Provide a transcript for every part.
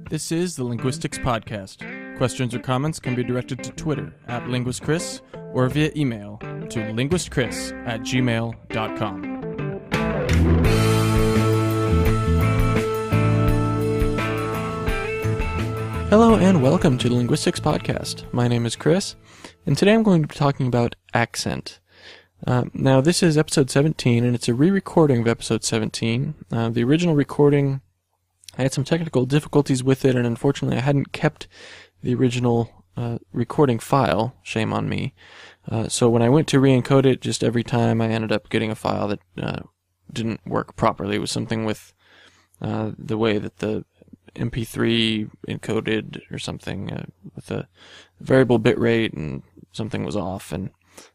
This is the Linguistics Podcast. Questions or comments can be directed to Twitter at LinguistChris or via email to linguistchris@gmail.com. Hello and welcome to the Linguistics Podcast. My name is Chris, and today I'm going to be talking about accent. Now this is episode 17, and it's a re-recording of episode 17. The original recording, I had some technical difficulties with it, and unfortunately I hadn't kept the original recording file. Shame on me. So when I went to re-encode it, just every time I ended up getting a file that didn't work properly. It was something with the way that the MP3 encoded or something with a variable bit rate, and something was off, and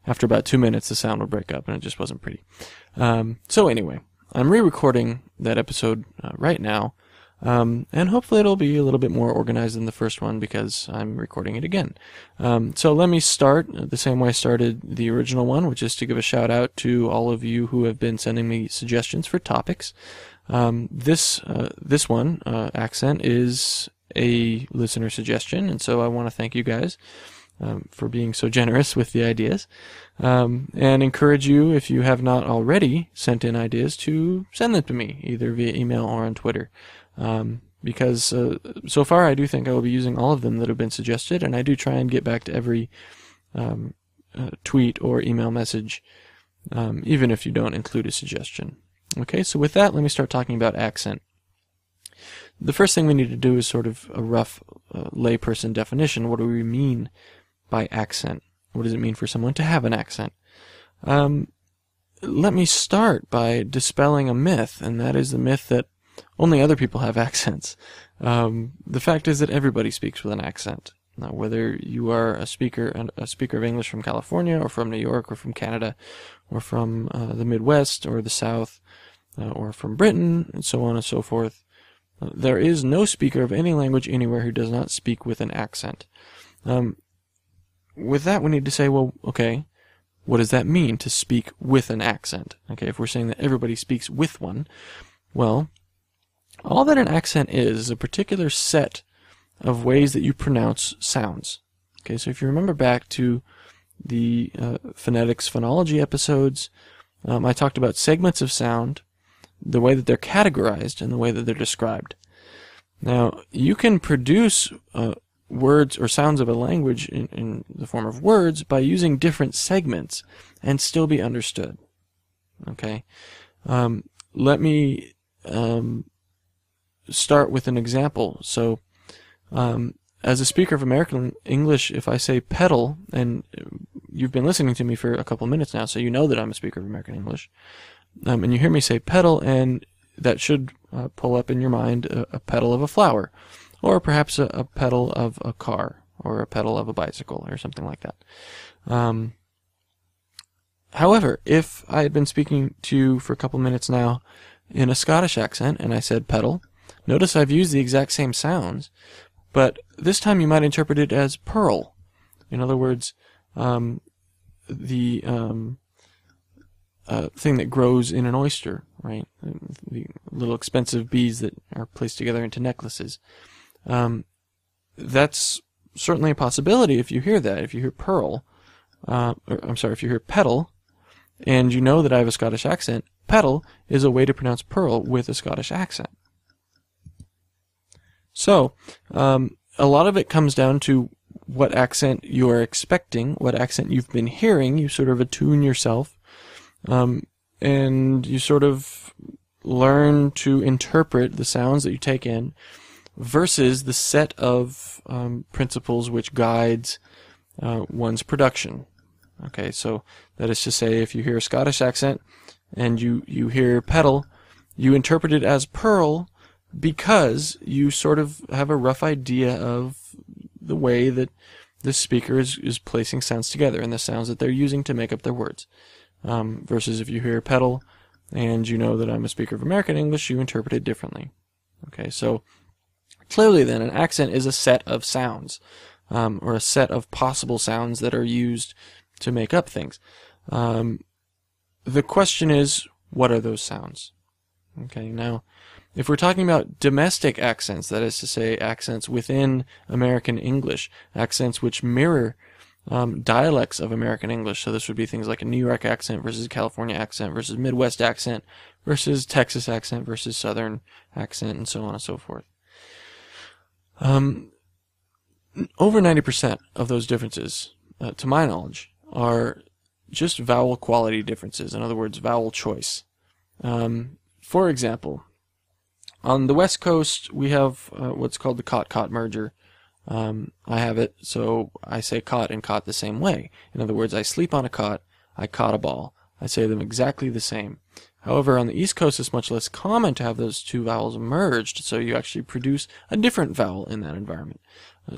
after about 2 minutes the sound would break up and it just wasn't pretty. So anyway, I'm re-recording that episode right now, and hopefully it'll be a little bit more organized than the first one because I'm recording it again. So let me start the same way I started the original one, which is to give a shout out to all of you who have been sending me suggestions for topics. This one, accent, is a listener suggestion, and so I want to thank you guys for being so generous with the ideas, and encourage you, if you have not already sent in ideas, to send them to me, either via email or on Twitter, because so far I do think I will be using all of them that have been suggested, and I do try and get back to every tweet or email message, even if you don't include a suggestion. Okay, so with that, let me start talking about accent. The first thing we need to do is sort of a rough layperson definition. What do we mean by accent? What does it mean for someone to have an accent? Let me start by dispelling a myth, and that is the myth that only other people have accents. The fact is that everybody speaks with an accent. Now, whether you are a speaker of English from California, or from New York, or from Canada, or from the Midwest, or the South, or from Britain, and so on and so forth, there is no speaker of any language anywhere who does not speak with an accent. With that, we need to say, well, okay, what does that mean to speak with an accent? Okay, if we're saying that everybody speaks with one, well, all that an accent is a particular set of ways that you pronounce sounds. Okay, so if you remember back to the phonetics, phonology episodes, I talked about segments of sound, the way that they're categorized, and the way that they're described. Now, you can produce words or sounds of a language in the form of words by using different segments and still be understood. Okay? Let me start with an example. So, as a speaker of American English, if I say pedal, and you've been listening to me for a couple minutes now, so you know that I'm a speaker of American English, and you hear me say pedal, and that should pull up in your mind a pedal of a flower, or perhaps a pedal of a car, or a pedal of a bicycle, or something like that. However, if I had been speaking to you for a couple minutes now in a Scottish accent, and I said pedal, notice I've used the exact same sounds, but this time you might interpret it as pearl. In other words, the thing that grows in an oyster, right? The little expensive bees that are placed together into necklaces. That's certainly a possibility if you hear that. If you hear pearl, if you hear pedal, and you know that I have a Scottish accent, pedal is a way to pronounce pearl with a Scottish accent. So, a lot of it comes down to what accent you are expecting, what accent you've been hearing. You sort of attune yourself, and you sort of learn to interpret the sounds that you take in versus the set of principles which guides one's production. Okay, so that is to say, if you hear a Scottish accent and you hear pedal, you interpret it as pearl because you sort of have a rough idea of the way that the speaker is placing sounds together and the sounds that they're using to make up their words. Versus if you hear pedal and you know that I'm a speaker of American English, you interpret it differently. Okay, so clearly then an accent is a set of sounds, or a set of possible sounds that are used to make up things. The question is, what are those sounds? Okay, now If we're talking about domestic accents, that is to say, accents within American English, accents which mirror dialects of American English, so this would be things like a New York accent versus California accent versus Midwest accent versus Texas accent versus Southern accent, and so on and so forth. Over 90% of those differences, to my knowledge, are just vowel quality differences. In other words, vowel choice. For example, on the West Coast, we have what's called the cot-cot merger. I have it, so I say cot and cot the same way. In other words, I sleep on a cot, I caught a ball. I say them exactly the same. However, on the East Coast, it's much less common to have those two vowels merged, so you actually produce a different vowel in that environment.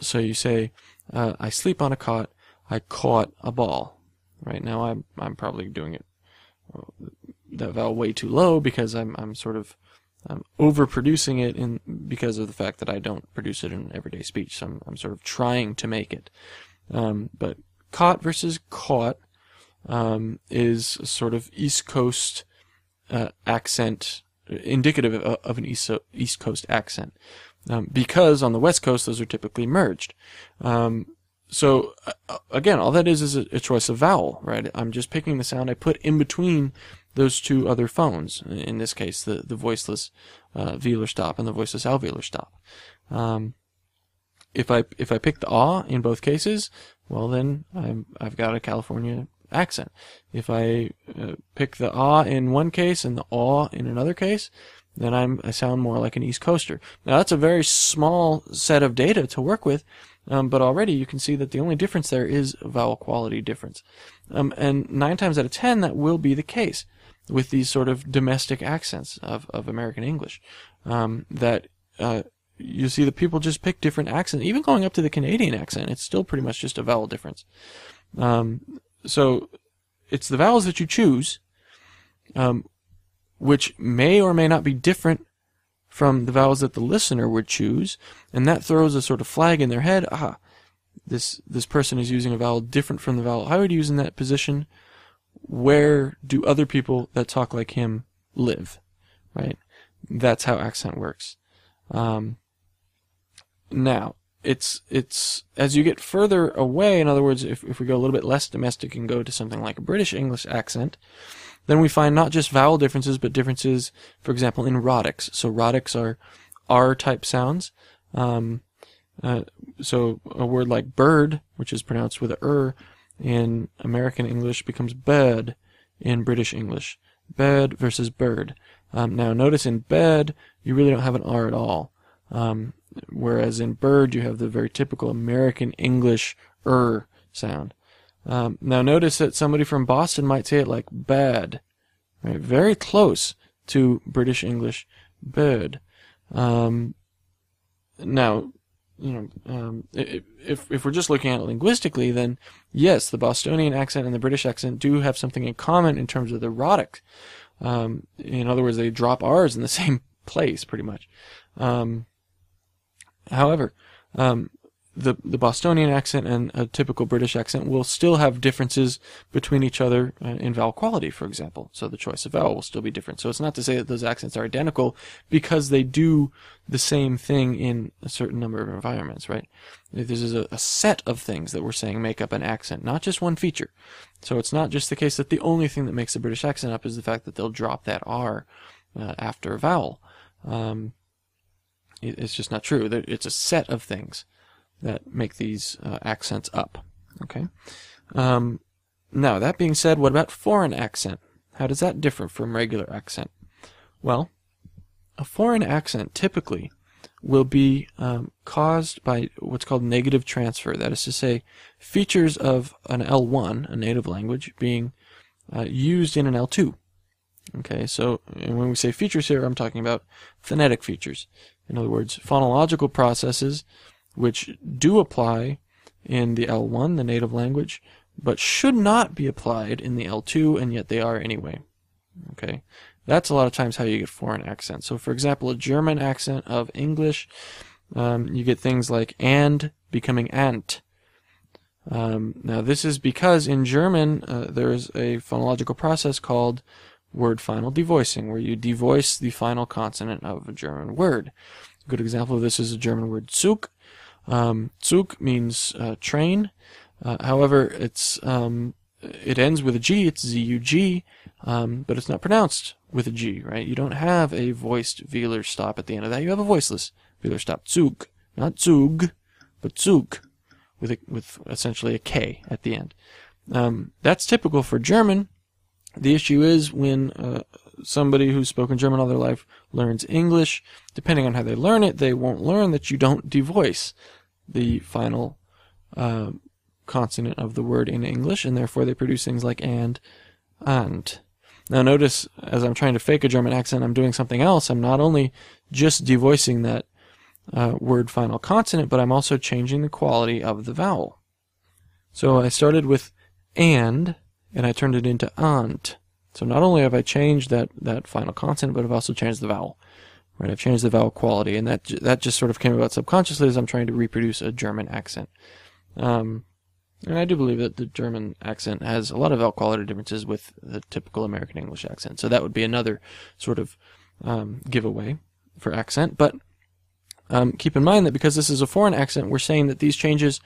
So you say, I sleep on a cot, I caught a ball. Right now, I'm probably doing it that vowel way too low because I'm overproducing it because of the fact that I don't produce it in everyday speech. So I'm sort of trying to make it. But caught versus caught is a sort of East Coast accent, indicative of an East Coast accent, because on the West Coast those are typically merged. So again, all that is a choice of vowel, right? I'm just picking the sound I put in between those two other phones. In this case, the voiceless velar stop and the voiceless alveolar stop. If I pick the ah in both cases, well then I've got a California accent. If I pick the ah in one case and the aw in another case, then I sound more like an East Coaster. Now that's a very small set of data to work with, but already you can see that the only difference there is a vowel quality difference. And 9 times out of 10 that will be the case with these sort of domestic accents of American English. That you see that people just pick different accents. Even going up to the Canadian accent, it's still pretty much just a vowel difference. So it's the vowels that you choose, which may or may not be different from the vowels that the listener would choose, and that throws a sort of flag in their head. Aha, this person is using a vowel different from the vowel I would use in that position. Where do other people that talk like him live? Right? That's how accent works. Now, it's as you get further away, in other words, if we go a little bit less domestic and go to something like a British English accent, then we find not just vowel differences, but differences, for example, in rhotics. So rhotics are R-type sounds. So a word like bird, which is pronounced with a in American English, becomes bird in British English. Bird versus bird. Now notice in bed, you really don't have an R at all. Whereas in bird, you have the very typical American English sound. Now notice that somebody from Boston might say it like bad, right? Very close to British English bird. Now, if we're just looking at it linguistically, then yes, the Bostonian accent and the British accent do have something in common in terms of the rhotic. In other words, they drop R's in the same place, pretty much. However, the Bostonian accent and a typical British accent will still have differences between each other in vowel quality, for example. So the choice of vowel will still be different. So it's not to say that those accents are identical because they do the same thing in a certain number of environments, right? This is a set of things that we're saying make up an accent, not just one feature. So it's not just the case that the only thing that makes the British accent up is the fact that they'll drop that R after a vowel. It's just not true. It's a set of things that make these accents up. Okay. Now, that being said, what about foreign accent? How does that differ from regular accent? Well, a foreign accent typically will be caused by what's called negative transfer. That is to say, features of an L1, a native language, being used in an L2. Okay, so and when we say features here, I'm talking about phonetic features. In other words, phonological processes which do apply in the L1, the native language, but should not be applied in the L2, and yet they are anyway. Okay, that's a lot of times how you get foreign accents. So, for example, a German accent of English, you get things like and becoming ant. Now, this is because in German there is a phonological process called word final devoicing, where you devoice the final consonant of a German word. A good example of this is a German word Zug. Zug means train. However, it ends with a G. It's Z-U-G, but it's not pronounced with a G, right? You don't have a voiced velar stop at the end of that. You have a voiceless velar stop. Zug, not Zug, but Zug, with essentially a K at the end. That's typical for German. The issue is when somebody who's spoken German all their life learns English, depending on how they learn it, they won't learn that you don't devoice the final consonant of the word in English, and therefore they produce things like and. Now notice, as I'm trying to fake a German accent, I'm doing something else. I'm not only just devoicing that word final consonant, but I'm also changing the quality of the vowel. So I started with and I turned it into ant. So not only have I changed that final consonant, but I've also changed the vowel. Right? I've changed the vowel quality, and that just sort of came about subconsciously as I'm trying to reproduce a German accent. And I do believe that the German accent has a lot of vowel quality differences with the typical American English accent. So that would be another sort of giveaway for accent. But keep in mind that because this is a foreign accent, we're saying that these changes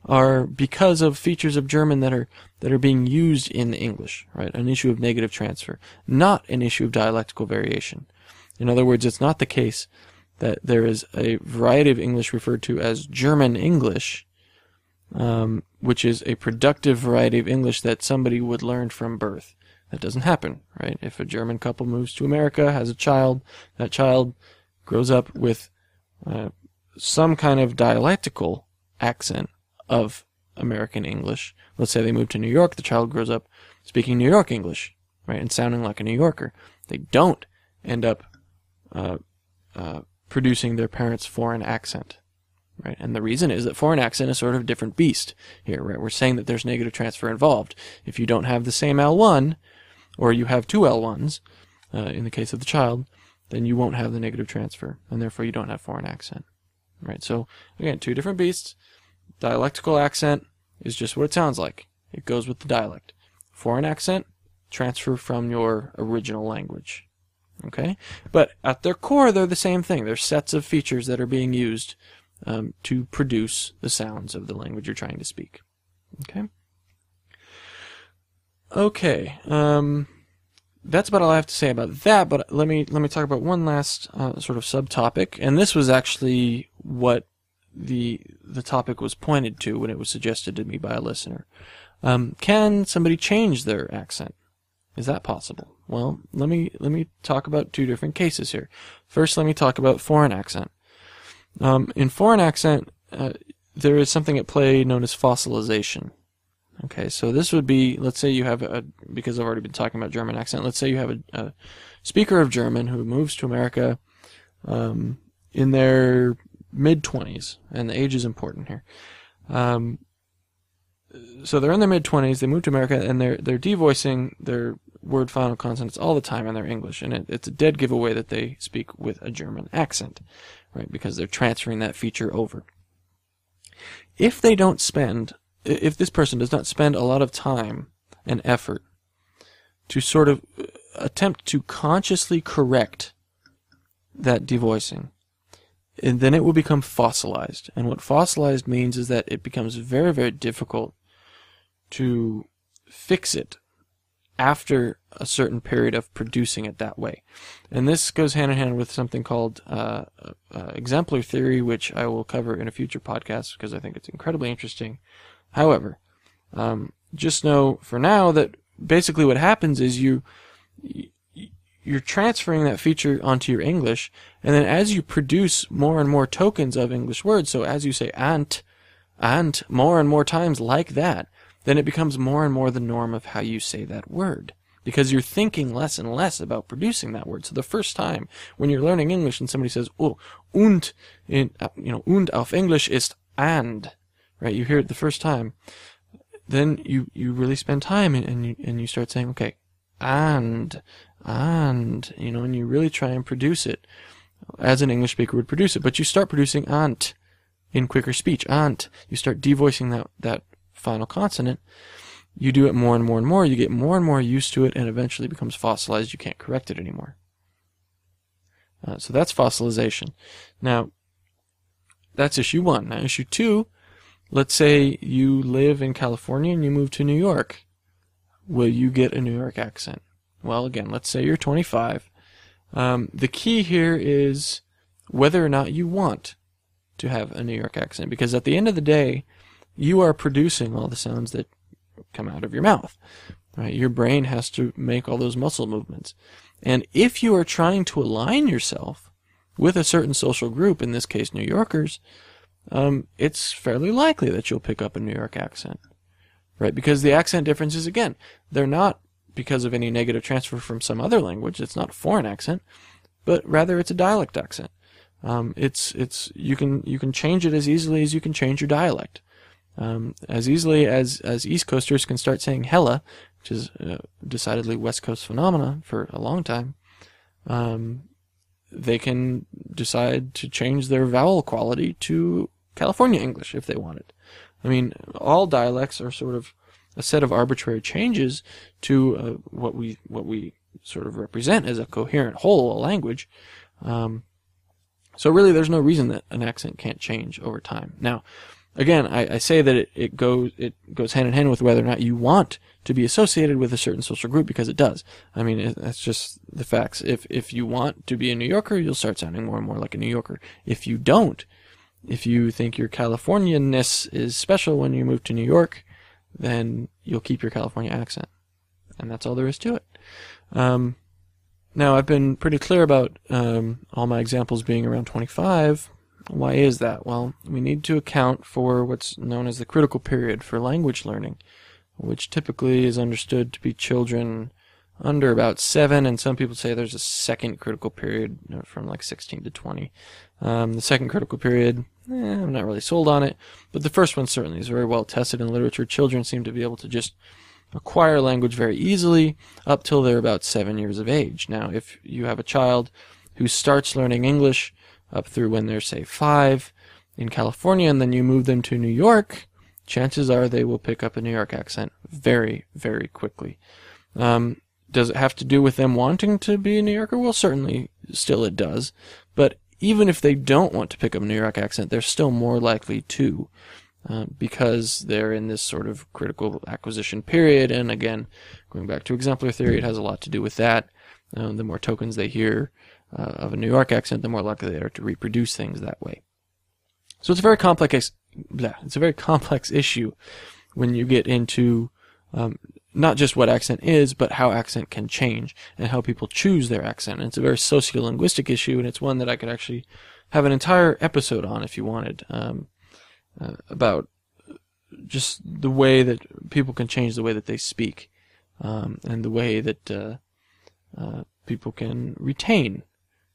are because of features of German that are being used in English, right? An issue of negative transfer, not an issue of dialectical variation. In other words, it's not the case that there is a variety of English referred to as German English, which is a productive variety of English that somebody would learn from birth. That doesn't happen, right? If a German couple moves to America, has a child, that child grows up with some kind of dialectical accent of American English. Let's say they move to New York, the child grows up speaking New York English, right, and sounding like a New Yorker. They don't end up producing their parents' foreign accent. Right, and the reason is that foreign accent is sort of a different beast here, right? We're saying that there's negative transfer involved. If you don't have the same L1, or you have two L1s, in the case of the child, then you won't have the negative transfer, and therefore you don't have foreign accent. Right, so again, two different beasts. Dialectical accent is just what it sounds like. It goes with the dialect. Foreign accent, transfer from your original language. Okay? But at their core, they're the same thing. They're sets of features that are being used to produce the sounds of the language you're trying to speak. Okay? Okay. That's about all I have to say about that, but let me talk about one last sort of subtopic, and this was actually what the topic was pointed to when it was suggested to me by a listener. Can somebody change their accent? Is that possible? Well, let me talk about two different cases here. First, let me talk about foreign accent. In foreign accent, there is something at play known as fossilization. Okay, so this would be, let's say you have because I've already been talking about German accent, let's say you have a speaker of German who moves to America in their mid-20s, and the age is important here. So they're in their mid-20s, they move to America, and they're devoicing their word final consonants all the time in their English, and it's a dead giveaway that they speak with a German accent, right? Because they're transferring that feature over. If this person does not spend a lot of time and effort to sort of attempt to consciously correct that devoicing, and then it will become fossilized. And what fossilized means is that it becomes very, very difficult to fix it after a certain period of producing it that way. And this goes hand in hand with something called exemplar theory, which I will cover in a future podcast because I think it's incredibly interesting. However, just know for now that basically what happens is you're transferring that feature onto your English, and then as you produce more and more tokens of English words, so as you say ant more and more times like that, then it becomes more and more the norm of how you say that word, because you're thinking less and less about producing that word. So the first time when you're learning English and somebody says, oh, und auf English ist and, right? You hear it the first time, then you really spend time and you start saying, okay, and, and you really try and produce it as an English speaker would produce it. But you start producing ant in quicker speech, ant. You start devoicing that final consonant. you do it more and more and more, you get more and more used to it, and eventually it becomes fossilized. You can't correct it anymore. So that's fossilization. Now, that's issue 1. Now, issue 2, let's say you live in California and you move to New York. Will you get a New York accent? Well, again, let's say you're 25. The key here is whether or not you want to have a New York accent, because at the end of the day, you are producing all the sounds that come out of your mouth. Right? Your brain has to make all those muscle movements. And if you are trying to align yourself with a certain social group, in this case New Yorkers, it's fairly likely that you'll pick up a New York accent. Right? Because the accent differences, again, they're not because of any negative transfer from some other language. It's not a foreign accent, but rather it's a dialect accent. You can change it as easily as you can change your dialect. As easily as East Coasters can start saying hella, which is decidedly West Coast phenomena for a long time, they can decide to change their vowel quality to California English if they wanted. I mean, all dialects are sort of a set of arbitrary changes to what we sort of represent as a coherent whole, a language. So really, there's no reason that an accent can't change over time. Now, again, I say that it goes hand in hand with whether or not you want to be associated with a certain social group, because it does. I mean, that's just the facts. If you want to be a New Yorker, you'll start sounding more and more like a New Yorker. If you don't, if you think your Californianness is special when you move to New York, then you'll keep your California accent. And that's all there is to it. Now, I've been pretty clear about all my examples being around 25. Why is that? Well, we need to account for what's known as the critical period for language learning, which typically is understood to be children under about 7, and some people say there's a second critical period from like 16 to 20. The second critical period, I'm not really sold on it, but the first one certainly is very well tested in literature. Children seem to be able to just acquire language very easily up till they're about 7 years of age. Now, if you have a child who starts learning English up through when they're, say, 5 in California, and then you move them to New York, chances are they will pick up a New York accent very, very quickly. Does it have to do with them wanting to be a New Yorker? Well, certainly, still it does. But even if they don't want to pick up a New York accent, they're still more likely to, because they're in this sort of critical acquisition period. And again, going back to exemplar theory, it has a lot to do with that. The more tokens they hear of a New York accent, the more likely they are to reproduce things that way. So it's a very complex issue when you get into not just what accent is, but how accent can change and how people choose their accent. And it's a very sociolinguistic issue, and it's one that I could actually have an entire episode on if you wanted, about just the way that people can change the way that they speak, and the way that people can retain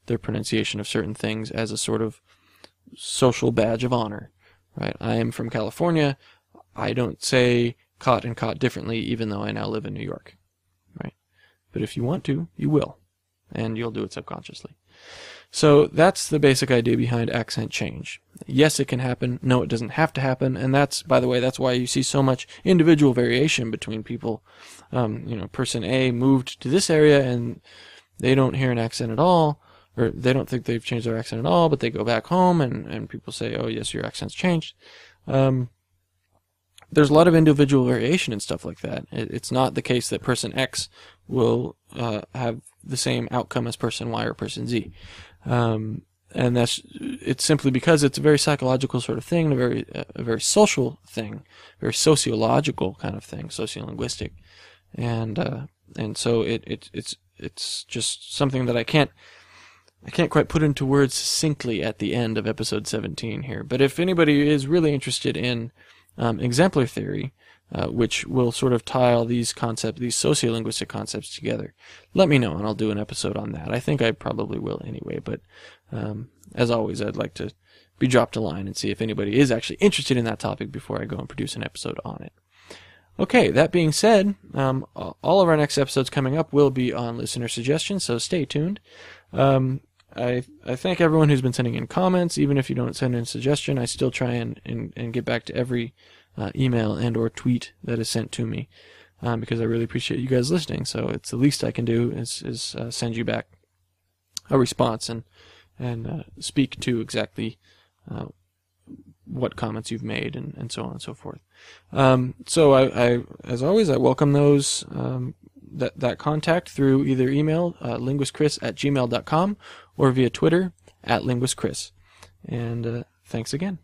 their pronunciation of certain things as a sort of social badge of honor. Right? I am from California. I don't say caught and caught differently, even though I now live in New York. Right? But if you want to, you will. And you'll do it subconsciously. So that's the basic idea behind accent change. Yes, it can happen. No, it doesn't have to happen. And that's, by the way, that's why you see so much individual variation between people. Person A moved to this area and they don't hear an accent at all, or they don't think they've changed their accent at all, but they go back home and people say, oh, yes, your accent's changed. There's a lot of individual variation and stuff like that. It's not the case that person X will have the same outcome as person Y or person Z. And it's simply because it's a very psychological sort of thing, a very social thing, very sociological kind of thing, sociolinguistic. And so it's just something that I can't quite put into words succinctly at the end of episode 17 here. But if anybody is really interested in exemplar theory, which will sort of tie all these concepts, these sociolinguistic concepts together, let me know and I'll do an episode on that. I think I probably will anyway, but as always, I'd like to be dropped a line and see if anybody is actually interested in that topic before I go and produce an episode on it. Okay, that being said, all of our next episodes coming up will be on listener suggestions, so stay tuned. I thank everyone who's been sending in comments. Even if you don't send in a suggestion, I still try and get back to every email and or tweet that is sent to me, because I really appreciate you guys listening. So it's the least I can do is send you back a response and speak to exactly what comments you've made and so on and so forth. So I as always, I welcome those that contact through either email, linguistchris@gmail.com, or via Twitter @linguistchris. And thanks again.